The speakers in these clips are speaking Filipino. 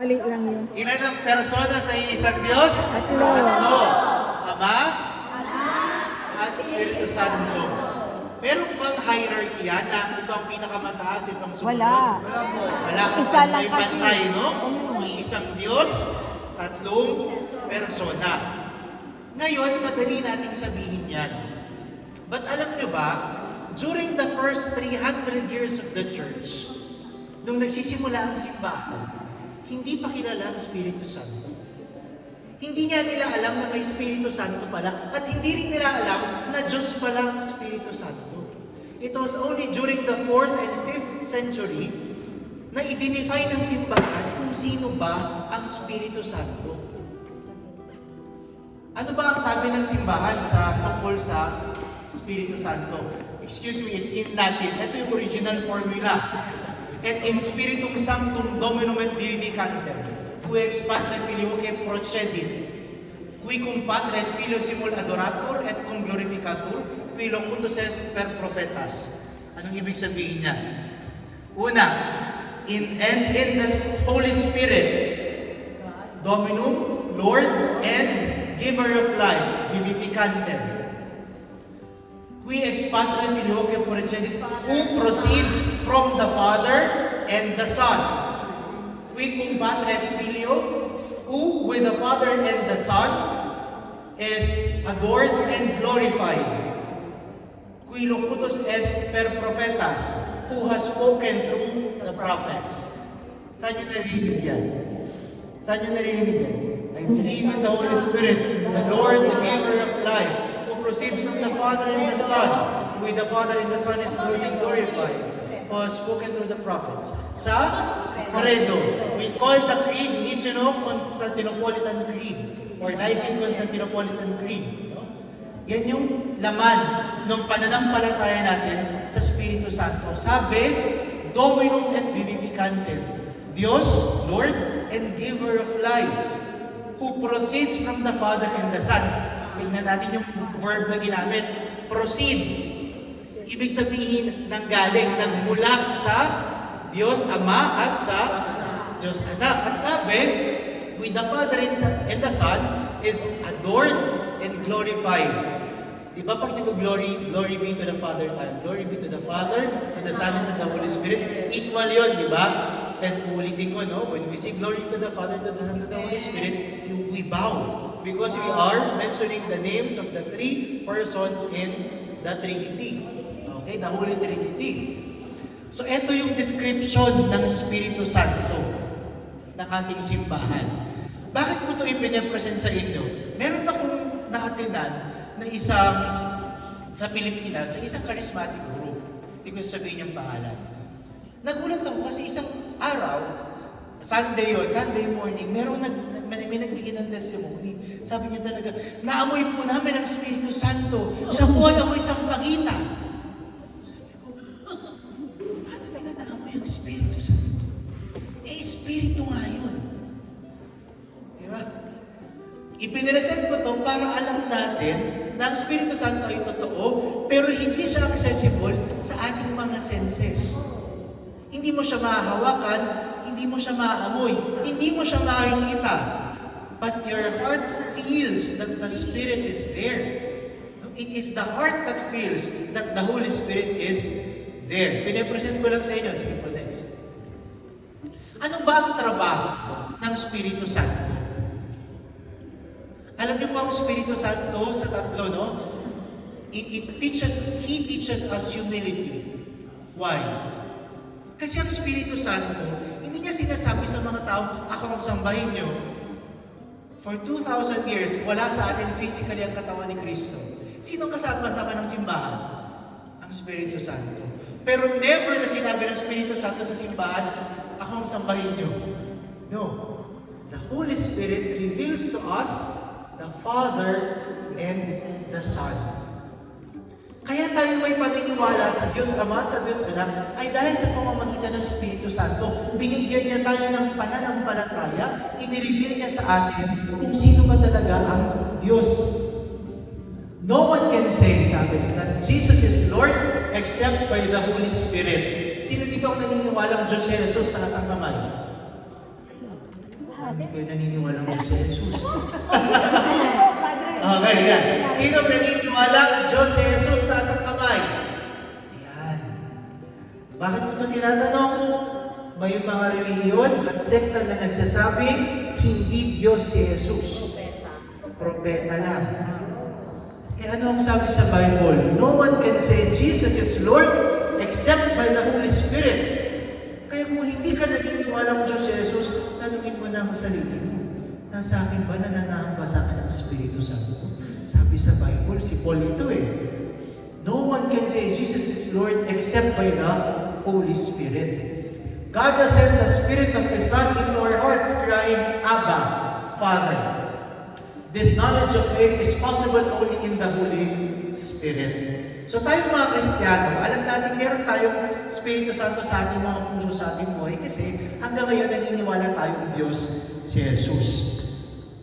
Mali lang yun. Ilan ang persona sa isang Diyos? Tatlo. Tatlo. Ama, at Espiritu Santo. Meron bang hierarchy yan na ito ang pinakamataas, itong sumunod? Wala. Wala. Isa lang kasi. Pantay, no? Iisang Diyos, tatlong persona. Ngayon, madali nating sabihin yan. But alam nyo ba, during the first 300 years of the church, nung nagsisimula ang simbahan, hindi pa kilala ang Espiritu Santo. Hindi nga nila alam na may Espiritu Santo pala at hindi rin nila alam na Diyos pala ang Espiritu Santo. It was only during the 4th and 5th century na i-define ng simbahan kung sino ba ang Espiritu Santo. Ano ba ang sabi ng simbahan sa tungkol sa Espiritu Santo? Excuse me, it's in Latin. Ito yung original formula. Et in spiritum sanctum dominum et vivificantem, qui ex patre filioque procedit, qui cum patre et filio simul adorator et cum glorificatur, qui locutus est per prophetas. Anong ibig sabihin niya? Una, in the Holy Spirit, Dominum, Lord, and Giver of life, vivificantem. Qui ex patre filioque procedit, who proceeds from the Father and the Son. Qui cum patre et filio, who with the Father and the Son is adored and glorified. Qui locutus est per prophetas, who has spoken through the prophets. Saan nyo narinig yan? Saan nyo narinig yan? I believe in the Holy Spirit, the Lord, the Giver of life, proceeds from the Father and the Son, with the Father and the Son is being glorified, was spoken through the prophets. Sa Credo, we call the Creed Niceno-Constantinopolitan Creed, or Nicene-Constantinopolitan Creed. No? Yan yung laman ng pananampalataya natin sa Espiritu Santo. Sabi, Dominum et Vivificantem, Diyos, Lord, and Giver of life, who proceeds from the Father and the Son. Tingnan natin yung verb na ginamit. Proceeds. Ibig sabihin, nanggaling, nagmula sa Diyos Ama at sa Diyos Anak. At sabi, with the Father and the Son is adored and glorified. Diba pag nag-glory, glory be to the Father tayo. Glory be to the Father, to the Son, and to the Holy Spirit. Equal yun, diba? And ulitin ko, no? When we say glory to the Father, to the Son, to the Holy Spirit, we bow. Because we are mentioning the names of the three persons in the Trinity. Okay, the Holy Trinity. So, ito yung description ng Espiritu Santo ng ating simbahan. Bakit ko ito ipinapresent sa inyo? Meron akong naatinan na isang sa Pilipinas, sa isang charismatic group. Hindi ko sabihin yung pangalan. Nagulat ako kasi isang araw, Sunday morning, may nagbigay ng testimony. Sabi niya talaga, naamoy po namin ang Espiritu Santo. Siya po ay amoy sampagita. Sabi ko, paano nila naamoy ang Espiritu Santo? Espiritu nga yun. Diba? Ipiniresent ko to para alam natin na ang Espiritu Santo ay totoo, pero hindi siya accessible sa ating mga senses. Hindi mo siya mahahawakan, hindi mo siya maamoy, hindi mo siya makikita. But your heart feels that the Spirit is there. It is the heart that feels that the Holy Spirit is there. Pinipresent ko lang sa inyo. Sige po, next. Ano ba ang trabaho ng Espiritu Santo? Alam niyo po ang Espiritu Santo sa tatlo, no? He teaches us humility. Why? Kasi ang Espiritu Santo, hindi niya sinasabi sa mga tao, ako ang sambahin niyo. For 2,000 years, wala sa atin physically ang katawan ni Kristo. Sino kasama-sama ng simbahan? Ang Espiritu Santo. Pero never na sinabi ng Espiritu Santo sa simbahan, ako ang sambahin niyo. No. The Holy Spirit reveals to us the Father and the Son. Kaya tayo may paniniwala sa Diyos Ama at sa Diyos Anak ay dahil sa pamamagitan ng Espiritu Santo, binigyan niya tayo ng pananampalataya, inireveal niya sa atin kung sino ba talaga ang Diyos. No one can say, sabi, that Jesus is Lord except by the Holy Spirit. Sino dito ang naniniwalang Diyos si Jesus na kasang kamay? Hindi ko naniniwala mo sa Jesus. Padre. Okay, yan. Sino naniniwala Diyos si Jesus? Taas ang kamay. Ayan. Bakit ito tinatanong? May mga relihiyon at sekta na nagsasabing hindi Diyos si Jesus. Propeta lang. Eh ano ang sabi sa Bible? No one can say Jesus is Lord except by the Holy Spirit. Kaya kung hindi ka naniniwala mo Diyos si Jesus, tanungin mo na ang sarili mo. Nasa akin ba, nananahan ba sa akin ang Espiritu Santo? Sabi sa Bible, si Paul ito no one can say Jesus is Lord except by the Holy Spirit. God has sent the Spirit of His Son into our hearts, crying, Abba, Father. This knowledge of faith is possible only in the Holy Spirit. So tayong mga Kristiyano, alam natin meron tayong Espiritu Santo sa ating mga puso, sa ating buhay, kasi hanggang ngayon naniniwala tayong Diyos si Jesus.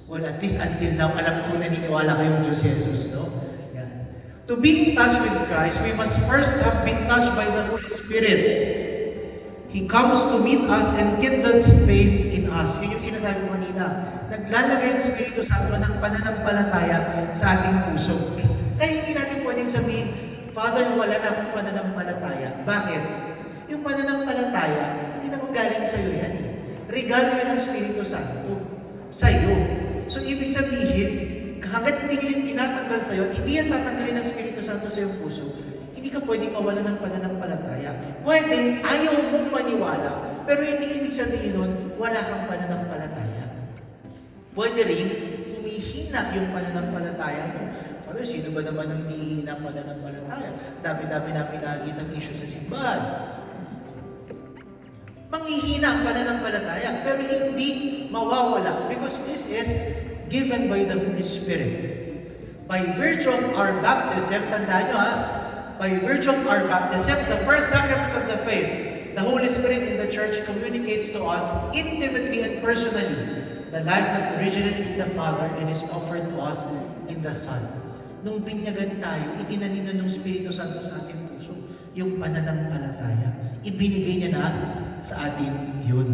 Well, at least until now, alam ko naniniwala kayong Diyos si Jesus, no? Yan. To be in touch with Christ, we must first have been touched by the Holy Spirit. He comes to meet us and kindles faith in us. Yun yung sinasabi ko kanina. Naglalagay ang Espiritu Santo ng pananampalataya sa ating puso. Kaya hindi natin pwedeng sabihin, Father, wala na akong pananampalataya. Bakit? Yung pananampalataya, hindi naman galing sa iyo yan. Regalo yan ng Espiritu Santo sa iyo. So, ibig sabihin, hanggat hindi yan tinatanggal sa iyo, hindi yan tatanggalin ng Espiritu Santo sa iyong puso, hindi ka pwedeng mawala ng pananampalataya. Pwedeng ayaw mong maniwala, pero hindi ibig sabihin nun, wala kang pananampalataya. Pwede rin humihina yung pananampalataya mo. Father, sino ba naman ang hihina pananampalataya? Dami-dami namin nakikita ang issue sa simbahan. Manghihina ang pananampalataya, pero hindi mawawala because this is given by the Holy Spirit. By virtue of our baptism, tandaan nyo by virtue of our baptism, the first sacrament of the faith, the Holy Spirit in the Church communicates to us intimately and personally the life that originates in the Father and is offered to us in the Son. Nung binyagan tayo, itinanim na ng Espiritu Santo sa ating puso yung pananampalataya. Ibinigay niya na sa atin yun.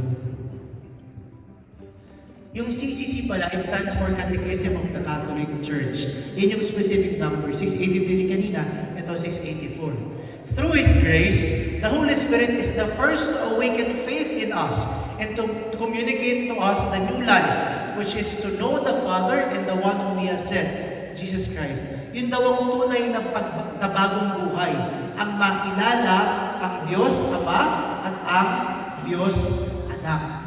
Yung CCC pala, it stands for Catechism of the Catholic Church. Yan yung specific number. 683 kanina, ito 684. Through His grace, the Holy Spirit is the first to awaken faith in us and to communicate to us the new life, which is to know the Father and the one whom He has sent, Jesus Christ. Yun daw ang tunay na bagong buhay. Ang makilala ang Diyos Ama at ang Diyos Anak.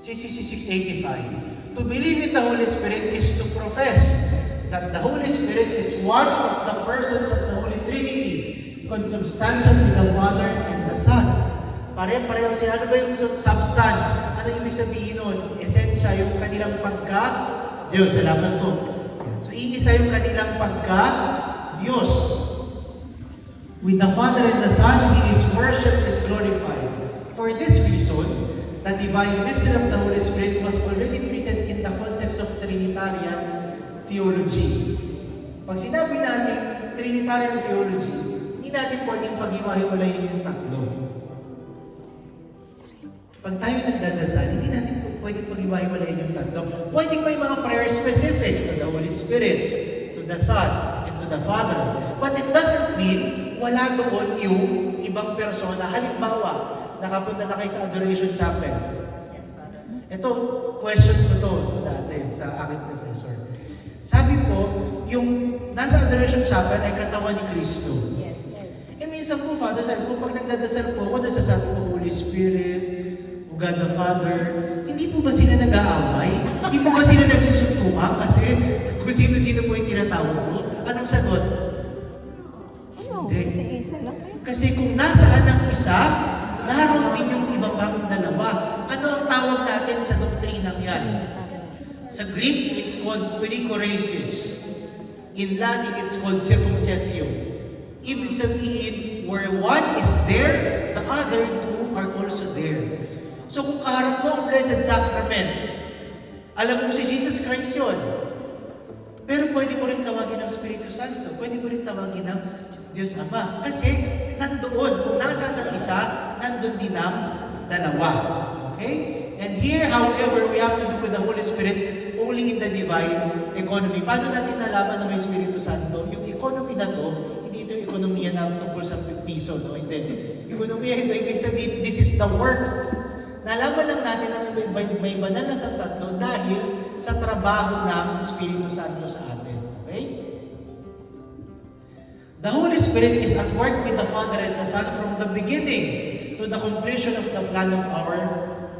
CCC 685. To believe in the Holy Spirit is to profess that the Holy Spirit is one of the persons of the Holy Trinity, consubstantial with the Father and the Son. Pare-pareho siya. Ano ba yung substance? Ano ibig sabihin nun? Esensya, yung kanilang pagka-Diyos. Salamat po. So, iisa yung kanilang pagka-Diyos. With the Father and the Son, He is worshipped and glorified. For this reason, the divine mystery of the Holy Spirit was already treated in the context of Trinitarian theology. Pag sinabi natin Trinitarian theology, hindi natin pwedeng paghiwa-hiwalayin yung tatlo. Pag tayo nagdadasal, hindi natin pwedeng paghiwa-hiwalayin yung tatlo. Pwedeng may mga prayer specific to the Holy Spirit, to the Son, and to the Father. But it doesn't mean wala doon yung ibang persona. Halimbawa, nakapunta na kayo sa Adoration Chapel. Yes, Father. Ito, question ko to dati sa aking professor. Sabi po, yung nasa Adoration Chapel ay katawan ni Kristo. Yes. Eh minsan po, Father, sabi po, pag nagdadasal po ako, nasasabi po, Holy Spirit, O God the Father, hindi po ba sila nag-aaway? Hindi po ba sila nagsusuntukan? Kasi kung sino-sino po yung tinatawag po, anong sagot? Ano? Hindi. Isa-isa lang eh. Kasi kung nasaan ang isa, naroon din yung iba pang dalawa. Ano ang tawag natin sa doktrinang yan? Sa Greek, it's called perichoresis. In Latin, it's called circumcision. Ibig sabihin, where one is there, the other two are also there. So kung kaharap mo ang Blessed Sacrament, alam mo si Jesus Christ yun. Pero pwede mo rin tawagin ng Espiritu Santo. Pwede mo rin tawagin ng Diyos Ama. Kasi nandoon, kung nasa ng isa, nandun din ang dalawa. Okay? And here, however, we have to do with the Holy Spirit only in the divine economy. Paano natin nalaman na may Espiritu Santo? Yung economy na to, hindi ito yung ekonomiya na tungkol sa piso, no? Hindi. Ekonomiya ito, ibig sabihin, this is the work. Nalaman lang natin na may banal na sa tatlo dahil sa trabaho ng Espiritu Santo sa atin. Okay? The Holy Spirit is at work with the Father and the Son from the beginning to the completion of the plan of our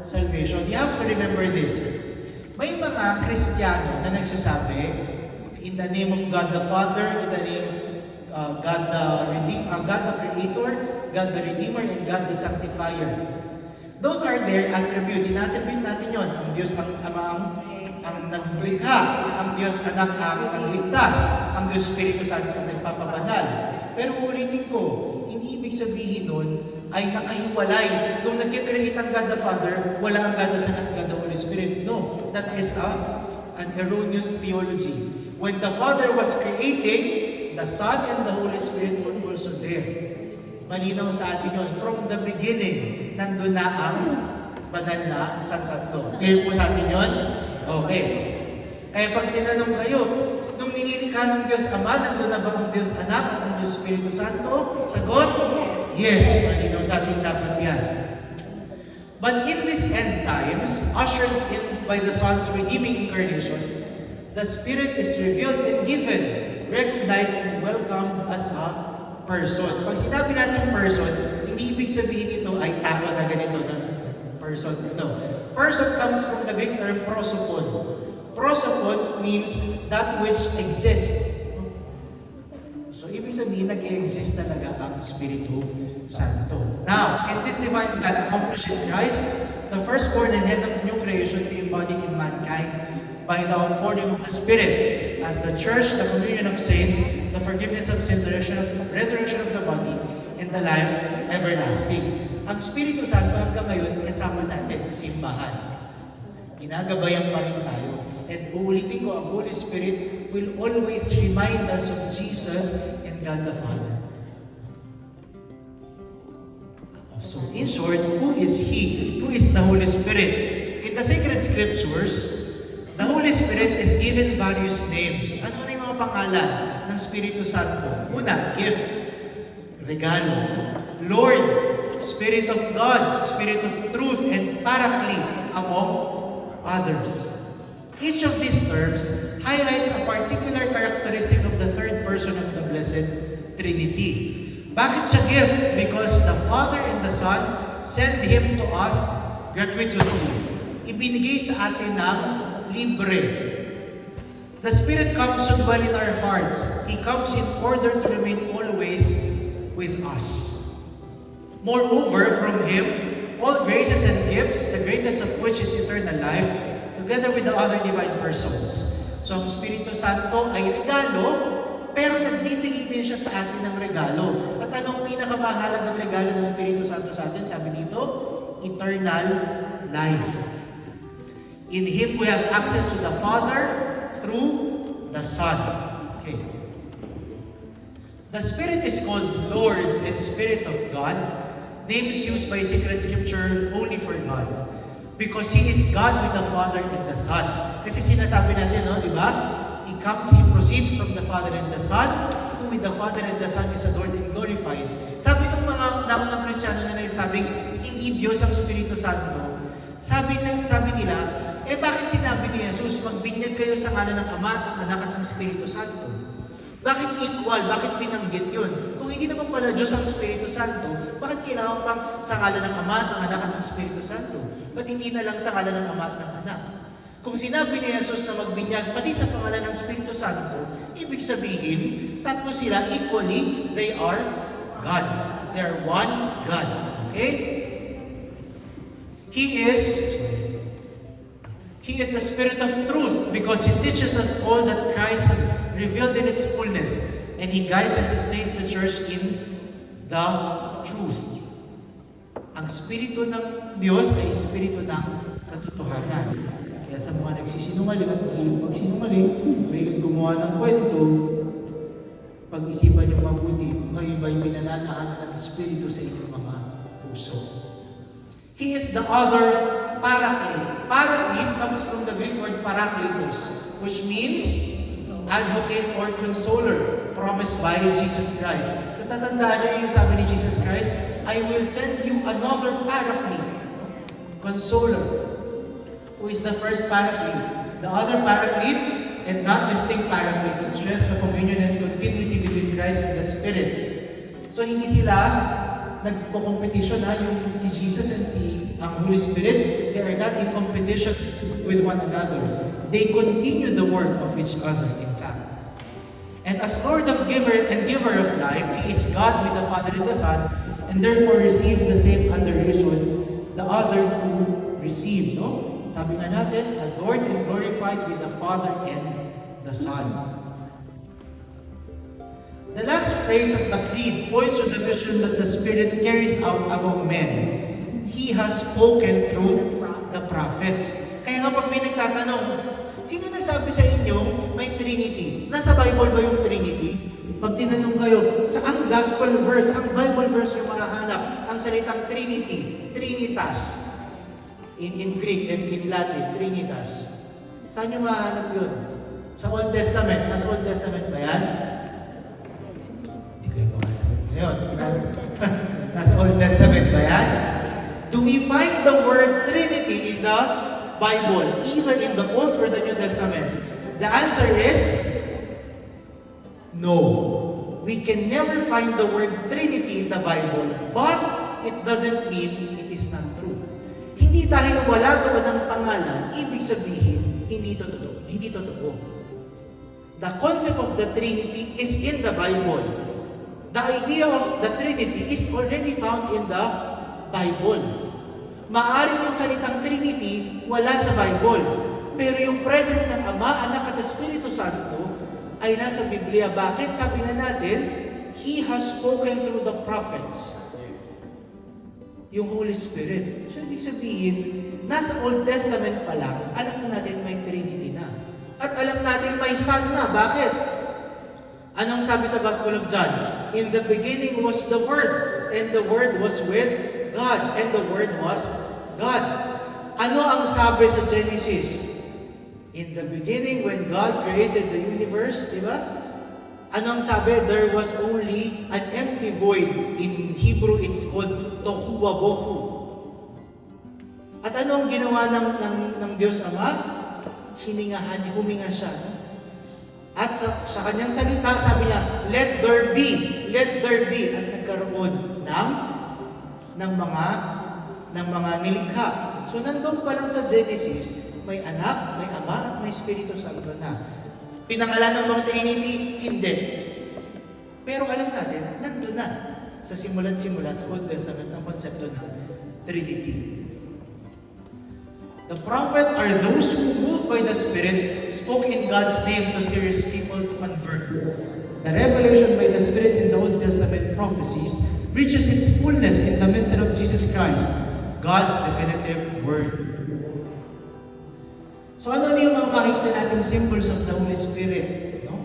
salvation. You have to remember this. May mga Kristiyano na nagsasabi, in the name of God the Father, in the name of God the Creator, God the Redeemer, and God the Sanctifier. Those are their attributes. In-attribute natin yon. Ang Diyos ang Amang, ang naglikha, ang Diyos Anak ang nagligtas, ang Diyos Espiritu Santo ang nagpapabanal. Pero ulitin ko, hindi ibig sabihin nun ay nakahiwalay. Nung nag-create ang God the Father, wala ang God the Son at God the Holy Spirit. No, that is an erroneous theology. When the Father was creating, the Son and the Holy Spirit were also there. Malinaw sa atin yun. From the beginning, nandun na ang banal na sa tatlo. Clear po sa atin yun? Okay. Kaya pag tinanong kayo, nung ninilikha ng Diyos Ama, nandun na ba ang Diyos Anak at ang Diyos Espiritu Santo? Sagot? Yes. Malinaw sa atin dapat yan. But in these end times, ushered in by the Son's redeeming incarnation, the Spirit is revealed and given, recognized and welcomed as a person. Pag sinabi natin person, hindi ibig sabihin ito ay tao na ganito na person. No. Person comes from the Greek term prosopon. Prosopon means that which exists. So, ibig sabihin, nag-exist talaga ang Espiritu Santo. Now, can this divine plan accomplish in Christ? The firstborn and head of new creation be embodied in mankind by the outpouring of the Spirit, as the church, the communion of saints, the forgiveness of sins, the resurrection of the body, and the life everlasting. Ang Espiritu Santo hanggang ngayon kasama natin sa simbahan. Ginagabayan pa rin tayo. And uulitin ko, ang Holy Spirit will always remind us of Jesus and God the Father. So, in short, who is He? Who is the Holy Spirit? In the sacred scriptures, the Holy Spirit is given various names. Ano yung mga pangalan ng Espiritu Santo? Una, gift, regalo. Lord, Spirit of God, Spirit of truth, and Paraclete, among others. Each of these terms highlights a particular characteristic of the third person of the Blessed Trinity. Bakit siya gift? Because the Father and the Son send Him to us gratuitously. Ibinigay sa atin ng libre. The Spirit comes to dwell in our hearts. He comes in order to remain always with us. Moreover, from Him, all graces and gifts, the greatest of which is eternal life, together with the other divine persons. So, ang Espiritu Santo ay regalo, pero nagbibigay din siya sa atin ng regalo. At anong pinakamahalagang regalo ng Espiritu Santo sa atin? Sabi dito, eternal life. In Him we have access to the Father through the Son. Okay. The Spirit is called Lord and Spirit of God, names used by sacred scripture only for God. Because He is God with the Father and the Son. Kasi sinasabi natin, no, di ba? He proceeds from the Father and the Son, who with the Father and the Son is adored and glorified. Sabi ng mga naunang Kristiyano na nagsabing, hindi Diyos ang Espiritu Santo, sabi nila, bakit sinabi ni Jesus, magbinyag kayo sa ngalan ng Ama at ng Anak at ng Espiritu Santo? Bakit equal? Bakit binanggit yun? Kung hindi naman pala Diyos ang Espiritu Santo, bakit kailangan pang sa ngalan ng Ama at ng Anak at ng Espiritu Santo? Ba't hindi na lang sa ngalan ng Ama at ng Anak? Kung sinabi ni Jesus na magbinyag, pati sa pangalan ng Espiritu Santo, ibig sabihin, tatlo sila equally, they are God. They are one God. Okay? He is the Spirit of truth because He teaches us all that Christ has revealed in its fullness, and He guides and sustains the church in the truth. Ang Espiritu ng Diyos ay Espiritu ng katotohanan. Kaya sa mga nagsisinungaling at mahilig magsinungaling, mahilig gumawa ng kwento, pag-isipan niyo mabuti kung kayo ba'y pinananahanan ng Espiritu sa inyong mga puso. He is the other Paraclete. Paraclete comes from the Greek word parakletos, which means advocate or consoler, promised by Jesus Christ. Natatandaan niyo yung sabi ni Jesus Christ, I will send you another Paraclete, consoler, who is the first Paraclete. The other Paraclete, and not distinct Paraclete, to stress the communion and continuity between Christ and the Spirit. So hindi sila nagko-competition yung si Jesus and ang Holy Spirit. They are not in competition with one another. They continue the work of each other, in fact. And as Lord of giver and giver of life, He is God with the Father and the Son, and therefore receives the same adoration the other two receive, no? Sabi nga natin, adored and glorified with the Father and the Son. The last phrase of the creed points to the vision that the Spirit carries out among men. He has spoken through the prophets. Kaya nga pag may nagtatanong, sino nagsabi sa inyo may Trinity? Nasa Bible ba yung Trinity? Pag tinanong kayo, saang gospel verse, ang Bible verse yung mahahanap, ang salitang Trinity, Trinitas. In Greek and in Latin, Trinitas. Saan yung mahahanap yun? Sa Old Testament. Nasa Old Testament ba yan? Hindi kayo makasagot ngayon. Nasa Old Testament ba yan? Do we find the word Trinity in the Bible, either in the Old or the New Testament? The answer is no. We can never find the word Trinity in the Bible, but it doesn't mean it is not true. Hindi dahil wala doon ang pangalan, ibig sabihin, hindi totoo. Hindi totoo. The concept of the Trinity is in the Bible. The idea of the Trinity is already found in the Bible. Maaring yung salitang Trinity wala sa Bible. Pero yung presence ng Ama, Anak at Espiritu Santo ay nasa Biblia. Bakit? Sabi nga natin, He has spoken through the prophets. Yung Holy Spirit. So, ibig sabihin, nasa Old Testament pa lang, alam na natin may Trinity na. At alam natin may Son na. Bakit? Anong sabi sa Gospel of John? In the beginning was the Word, and the Word was with God, and the Word was God. Ano ang sabi sa Genesis? In the beginning, when God created the universe, di ba? Ano ang sabi? There was only an empty void. In Hebrew, it's called tohu wabohu. At ano ang ginawa ng Diyos Ama? Huminga siya. At sa kanyang salita, sabi niya, let there be. At nagkaroon ng mga nilikha. So nandun pa lang sa Genesis, may anak, may ama, at may Espiritu Santo na. Pinangalan ng mga Trinity? Hindi. Pero alam natin, nandun na sa simula sa Old Testament ang konsepto ng Trinity. The prophets are those who, moved by the Spirit, spoke in God's name to serious people to convert. The revelation by the Spirit in the Old Testament prophecies reaches its fullness in the mystery of Jesus Christ, God's definitive Word. So ano yung mga makikita nating symbols of the Holy Spirit, no?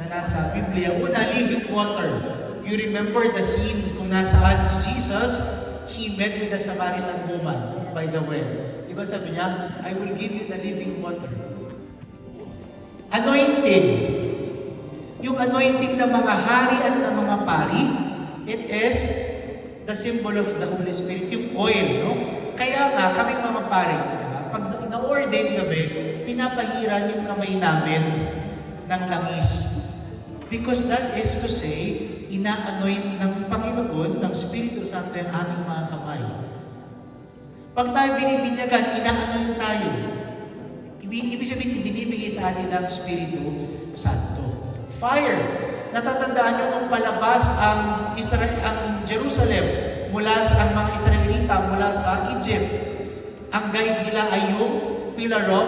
Na nasa Biblia? Una, living water. You remember the scene kung nasaan si Jesus, He met with the Samaritan woman by the well. Diba sabi niya, I will give you the living water. Anointing. Yung anointing ng mga hari at ng mga pari, it is the symbol of the Holy Spirit, yung oil, no? Kaya nga, kaming mga pari, diba? Pag na-ordain kami, pinapahiran yung kamay namin ng langis. Because that is to say, ina-anoint ng Panginoon, ng Espiritu Santo yung aming mga kamay. Pag tayo binibinyagan, ina-anoint tayo. Ibig sabihin, ibinibigay sa atin ng Espiritu Santo. Fire. Natatandaan nyo nung palabas ang Jerusalem mula sa mga Israelita mula sa Egypt. Ang guide nila ay yung pillar of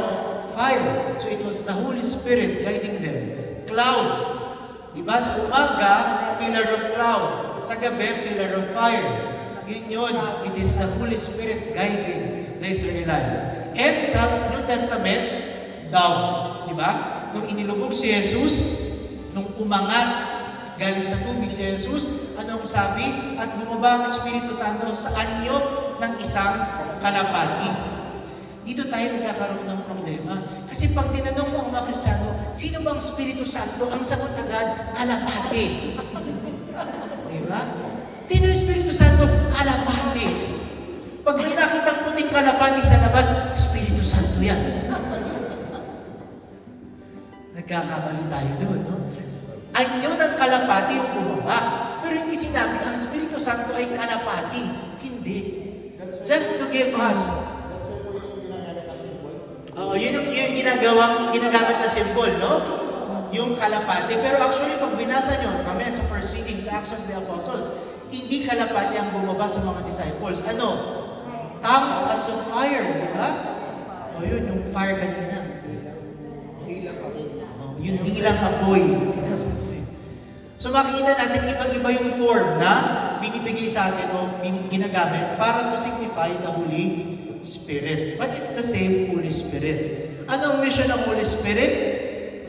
fire. So it was the Holy Spirit guiding them. Cloud. Diba? Sa umaga, pillar of cloud. Sa gabi, pillar of fire. Yun. It is the Holy Spirit guiding the Israelites. And sa New Testament, dove. Diba? Nung inilubog si Jesus, nung umangat galing sa tubig si Jesus, anong sabi? At bumaba ang Espiritu Santo sa anyo ng isang kalapati. Dito tayo nagkakaroon ng problema. Kasi pag tinanong mo ang mga Kristiyano, sino bang Espiritu Santo? Ang sagot agad, kalapati. Diba? Sino yung Espiritu Santo? Kalapati. Pag may nakitang puting kalapati sa labas, Espiritu Santo yan. Nagkakamali tayo doon, no? Anyo ng kalapati yung bumaba. Pero hindi sinabi, ang Espiritu Santo ay kalapati. Hindi. Just to give us. Yun yung ginagamit na symbol, no? Yung kalapati. Pero actually, pag binasa nyo, mamaya sa first reading sa Acts of the Apostles, hindi kalapati ang bumaba sa mga disciples. Ano? Tongues as of fire, di ba? Yun, yung fire kanina. Yung dilang apoy, sinasabi. So makikita natin, ibang-iba yung form na binibigay sa atin o ginagamit para to signify the Holy Spirit. But it's the same Holy Spirit. Ano ang mission ng Holy Spirit?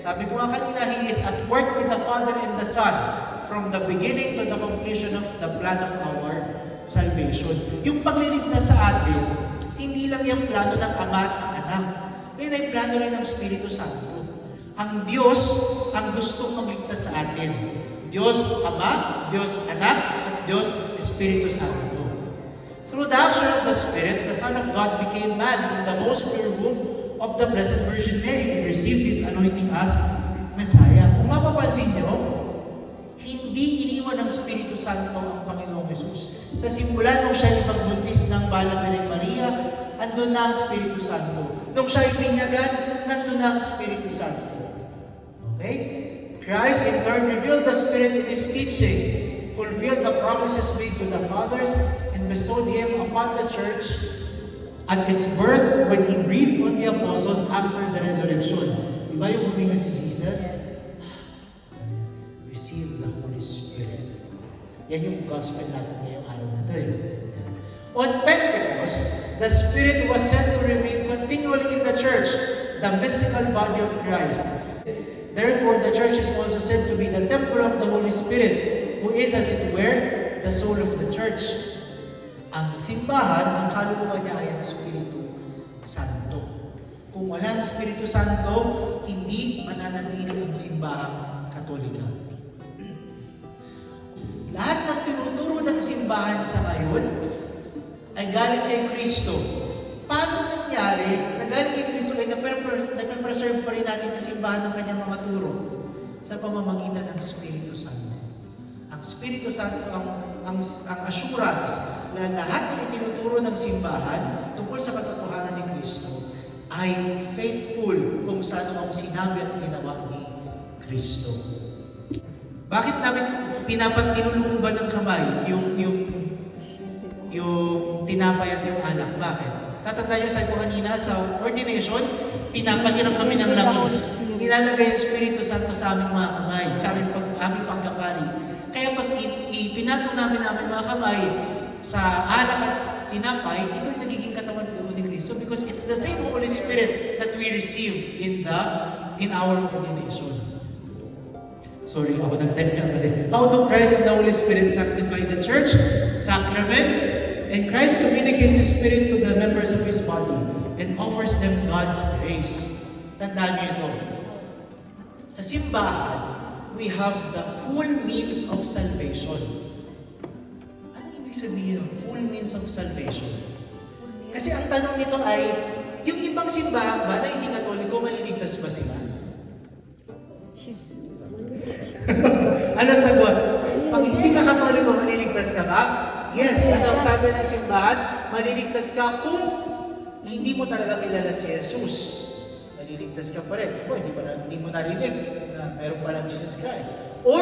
Sabi ko nga kanina, He is at work with the Father and the Son from the beginning to the completion of the plan of our salvation. Yung pagliligtas sa atin, hindi lang yung plano ng Ama at ng Anak. Yan ay plano rin ng Espiritu Santo. Ang Diyos ang gustong magligtas sa atin. Diyos Ama, Diyos Anak, at Diyos Espiritu Santo. Through the action of the Spirit, the Son of God became man in the most pure womb of the Blessed Virgin Mary and received His anointing as Messiah. Kung mapapansin nyo, hindi iniwan ng Espiritu Santo ang Panginoong Jesus. Sa simula nung siya ipagbuntis ng Balabereng Maria, andun na ang Espiritu Santo. Nung siya ipinyagan, nandun na ang Espiritu Santo. Okay? Christ in turn revealed the Spirit in His teaching, fulfilled the promises made to the fathers, and bestowed Him upon the church at its birth when He breathed on the apostles after the resurrection. Diba yung huminga si Jesus? Receive the Holy Spirit. Yan yung gospel natin ngayong araw na ito. On Pentecost, the Spirit was sent to remain continually in the church, the mystical body of Christ. Therefore, the church is also said to be the temple of the Holy Spirit, who is, as it were, the soul of the church. Ang simbahan, ang kaluluwa niya ay ang Espiritu Santo. Kung wala ang Espiritu Santo, hindi mananatili ang simbahang Katolika. Lahat ng tinuturo ng simbahan sa ngayon ay galing kay Kristo. Paano nangyari na galing kay Kristo ay nagpe-preserve pa rin natin sa simbahan ng kanyang mga turo? Sa pamamagitan ng Espiritu Santo. Ang Espiritu Santo ang assurance na lahat ng itinuturo ng simbahan tungkol sa katotohanan ni Kristo ay faithful kung sa ano ang sinabi at ginawa ni Kristo. Bakit namin pinululuban ng kamay yung tinapay at yung alak? Bakit? Tatanda nyo, sabi ko kanina, sa ordination, pinapahiram kami ng langis. Nilalagay yung Espiritu Santo sa aming mga kamay, sa aming pagkapari. Kaya pag pinatong namin mga kamay sa alak at tinapay, ito ay nagiging katawan ng ni Kristo because it's the same Holy Spirit that we receive in our ordination. Sorry, ako nag-type kasi. How do Christ and the Holy Spirit sanctify the church? Sacraments. And Christ communicates His Spirit to the members of His body and offers them God's grace. Tandaan niyo ito. Sa simbahan, we have the full means of salvation. Ano ibig sabihin ng full means of salvation? Kasi ang tanong nito ay, yung ibang simbahan ba na hindi Katoliko, maliligtas ba sila? Ano sagot? Pag hindi ka Katoliko, maliligtas ka ba? Yes. Ano ang sabi ng simbahan? Maliligtas ka kung hindi mo talaga kilala si Jesus. Maliligtas ka pa rin. Hindi mo narinig na meron palang Jesus Christ. Or,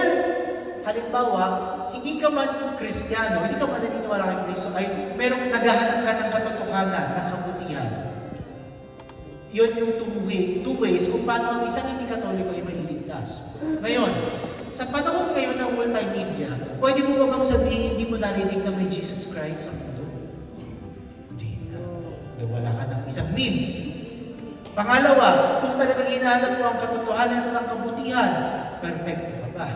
halimbawa, hindi ka man Kristiyano, hindi ka man naniniwala kay Kristo, ay merong naghahanap ka ng katotohanan, ng kabutihan. Yun yung two ways kung paano ang isang hindi Katoliko ay maliligtas. Ngayon, sa panahon ngayon ng multimedia, pwede mo ba bang sabihin hindi mo narinig na may Jesus Christ sa mundo? Hindi na. Wala ka ng isang means. Pangalawa, kung talagang hinahanap mo ang katotohanan at ang kabutihan, perfecto ka ba?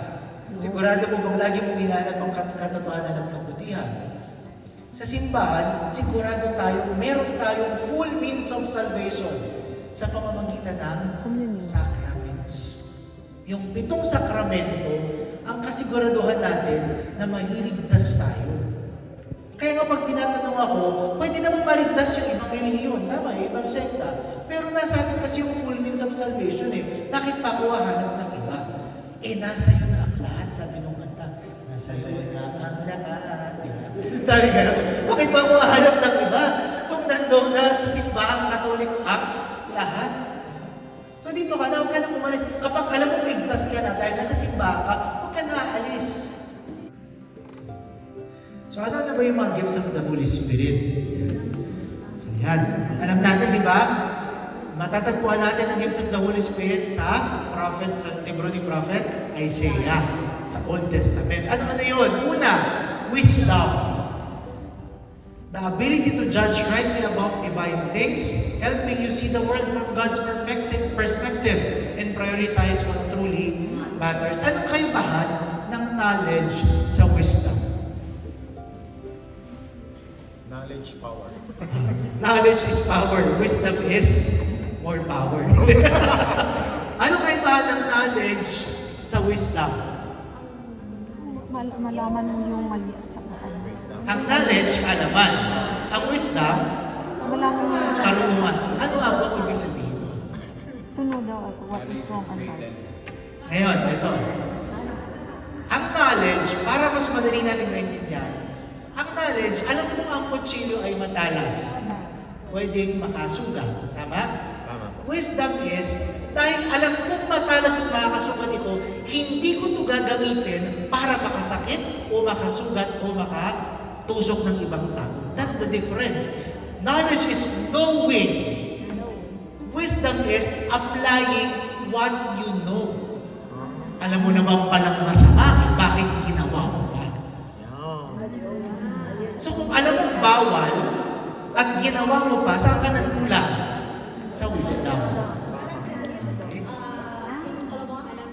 Sigurado mo bang lagi mong hinahanap ang katotohanan at kabutihan? Sa simbahan, sigurado tayo, meron tayong full means of salvation sa pamamagitan ng Communion. sacraments. Yung 7 sakramento, ang kasiguraduhan natin na maliligtas tayo. Kaya nga pag tinatanong ako, pwede namang maligtas yung ibang relihiyon. Tama ibang sekta. Pero nasa atin kasi yung full means of salvation Bakit pa ako hahanap ng iba? Nasa iyo na ang lahat, sabi nung kanta. Nasa iyo na ang lahat, di ba? Sabi gano'n, bakit pa ako hahanap ng iba? Kung nandoon na sa simbahang Katoliko ka, lahat. So dito ka na, huwag ka na umalis. Kapag alam mo ligtas ka na dahil nasa simbahan ka, huwag ka na aalis. So ano na ba yung mga gifts of the Holy Spirit? So yan. Alam natin, di ba? Matatagpuan natin ang gifts of the Holy Spirit sa prophet, sa libro ni Prophet Isaiah, sa Old Testament. Ano yun? Una, wisdom. The ability to judge rightly about divine things, helping you see the world from God's perspective and prioritize what truly matters. Anong kaibahan ng knowledge sa wisdom? Knowledge, power. Knowledge is power. Wisdom is more power. Ano kaibahan ng knowledge sa wisdom? Malaman mo yung mali at saka ano. Ang knowledge, kaalaman. Ang wisdom, Malaman mo yung karunungan. Ano nga ba ang ibig sabihin? to know daw what is wrong and right. Ngayon, ito. Ang knowledge, para mas madali natin maintindihan, ang knowledge, alam kong ang kutsilyo ay matalas. Pwedeng makasugat. Tama? Tama. Wisdom is, dahil alam kong matalas at makakasugat ito, hindi ko ito gagamitin para makasakit o makasugat o makatusok ng ibang tao. That's the difference. Knowledge is knowing. Wisdom is applying what you know. Alam mo naman palang masama, bakit ginawa mo pa? So kung alam mong bawal at ginawa mo pa, saan ka nagkulang? Sa wisdom. Okay?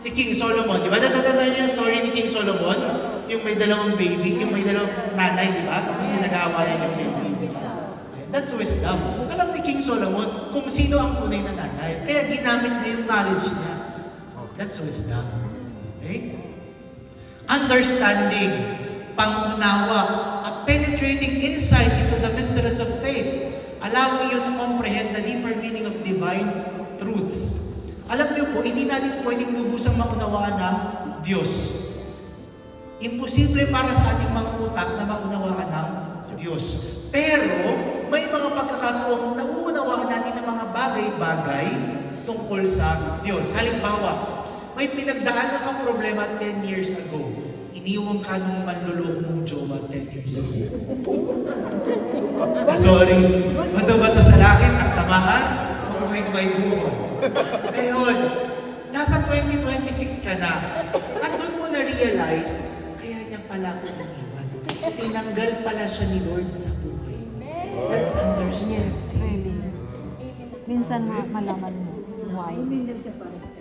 Si King Solomon, di ba? Natatanda niyo yung story ni King Solomon? Yung may dalawang baby, yung may dalawang nanay, di ba? Tapos may nag-aawayan yung baby, di ba? That's wisdom. Alam ni King Solomon kung sino ang tunay na nanay. Kaya ginamit niya yung knowledge niya. That's wisdom. Okay? Understanding, pangunawa, a penetrating insight into the mysteries of faith, allowing you to comprehend the deeper meaning of divine truths. Alam niyo po, hindi natin pwedeng lubusang maunawaan ng Diyos. Imposible para sa ating mga utak na maunawaan ng Diyos. Pero, may mga pagkakataong nauunawaan natin ng mga bagay-bagay tungkol sa Diyos. Halimbawa, may pinagdaanan kang problema 10 years ago. Iniwan ka nung manluloko mong jowa 10 years ago. Sorry, bato-bato sa langit ang tamaan, makuhing may buo. Ngayon, nasa 2026 ka na, at doon mo na-realize, kaya niya pala ako iniwan. Tinanggal pala siya ni Lord sa buhay. That's understanding. Yes, really. Minsan malaman mo why.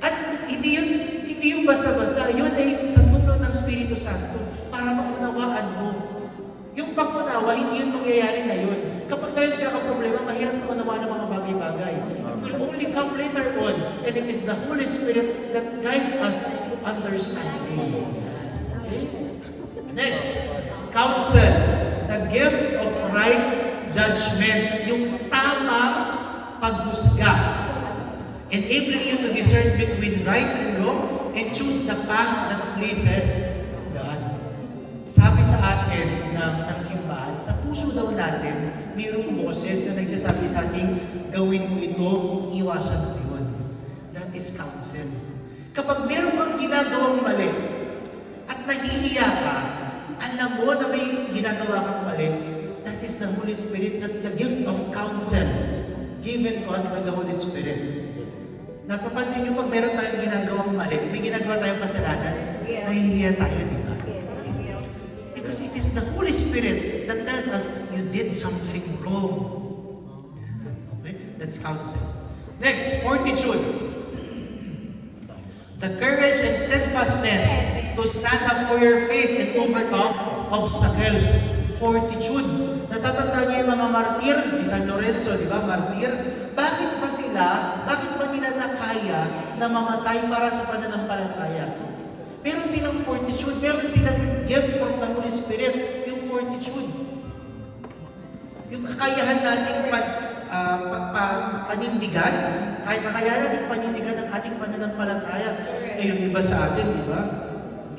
At hindi yun basta-basta. Yun ay sa tulong ng Espiritu Santo para maunawaan mo. Yung pag-unawa, hindi yun mangyayari na yun. Kapag tayo nagkakaproblema, mahirap maunawaan ng mga bagay-bagay. It will only come later on. And it is the Holy Spirit that guides us to understanding. Okay? Next, counsel. The gift of right judgment. Yung tamang paghusga. Enabling you to discern between right and wrong and choose the path that pleases God. Sabi sa atin ng simbahan, sa puso daw natin, mayroong boses na nagsasabi sa ating, gawin mo ito, iwasan mo yun. That is counsel. Kapag meron kang ginagawang mali at nahihiya ka, alam mo na may ginagawa kang mali, that is the Holy Spirit. That's the gift of counsel given to us by the Holy Spirit. Napapansin niyo pag meron tayong ginagawang mali, may ginagawa tayong kasalanan, nahihiya tayo, di ba? Because it is the Holy Spirit that tells us, you did something wrong. Okay? That's counsel. Next, fortitude. The courage and steadfastness to stand up for your faith and overcome obstacles. Fortitude. Natatandaan niyo yung mga martir, si San Lorenzo, di ba, martir? Bakit ba nila nakaya na mamatay para sa pananampalataya? Meron silang fortitude, meron silang gift from the Holy Spirit, yung fortitude. Yung kakayahan nating panindigan, kakayahan nating panindigan ang ating pananampalataya. Eh, yung iba sa atin, di ba?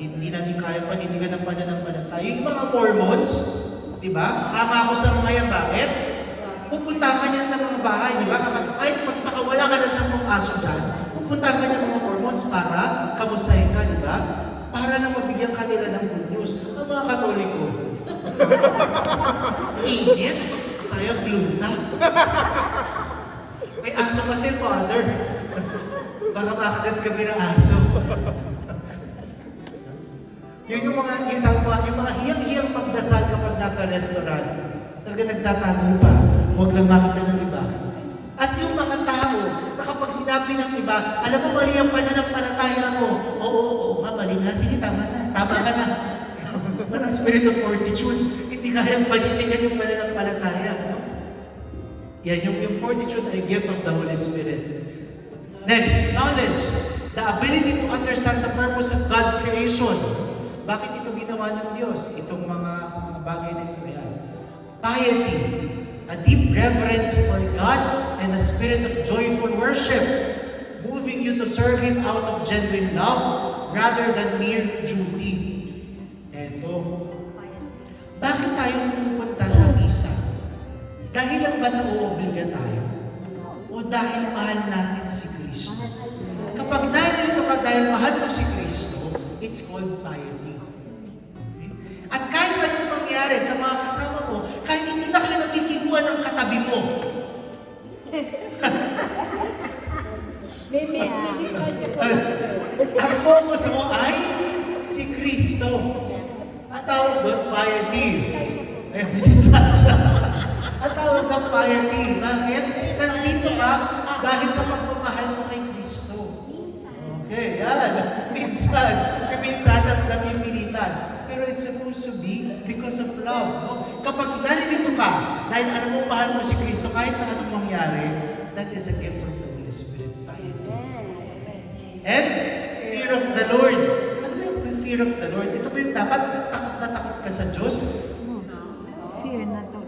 Hindi natin kaya panindigan ang pananampalataya. Yung mga Mormons, di ba? Tama ako sa mga yan. Bakit? Pupunta ka niyan sa mga bahay, di ba? Kahit magpakawala ka na sa mga aso dyan, pupunta ka niyan mga Mormons para kamustahin ka, di ba? Para na mabigyan ka nila ng good news. Ang mga Katoliko, init, sayang gluta. May aso kasi, Father. Baka makagat kami ng aso. Yun yung mga hiyang-hiyang magdasal kapag nasa restaurant. Talaga nagtatago pa. Huwag lang makita ng iba. At yung mga tao na kapag sinabi ng iba, alam mo mali ang pananampalataya mo. Oo, mali nga. Sige, tama na. Tama ka na. Walang spirit of fortitude. Hindi kayang panindigan yung pananampalataya. No? Yan, yung fortitude ay gift of the Holy Spirit. Next, knowledge. The ability to understand the purpose of God's creation. Bakit ito ginawa ng Diyos? Itong mga bagay na ito. Yan. Piety. A deep reverence for God and a spirit of joyful worship, moving you to serve Him out of genuine love rather than mere duty. Eto. Bakit tayo pupunta sa misa? Dahil lang ba nauobliga tayo? O dahil mahal natin si Kristo? Kapag narito ka dahil mahal mo si Kristo, it's called piety. Okay? At kahit anong mangyari sa mga kasama mo, kahit hindi na kayo nagkikibuan ng katabi mo, ang focus mo ay si Kristo. Ang tawag doon, piety. Ay, bilisan siya. Ang tawag doon, piety. Bakit? Nandito ka dahil sa pagmamahal mo kay Kristo. Okay, yan. Minsan napipilitan. Pero it's supposed to be because of love. No? Kapag naririto ka, dahil alam mo, mahal mo si Kristo, kahit na anong mangyari, that is a gift from the Holy Spirit. Piety. And fear of the Lord. Ano ba yung fear of the Lord? Ito ba yung dapat takot na takot ka sa Diyos? Fear na to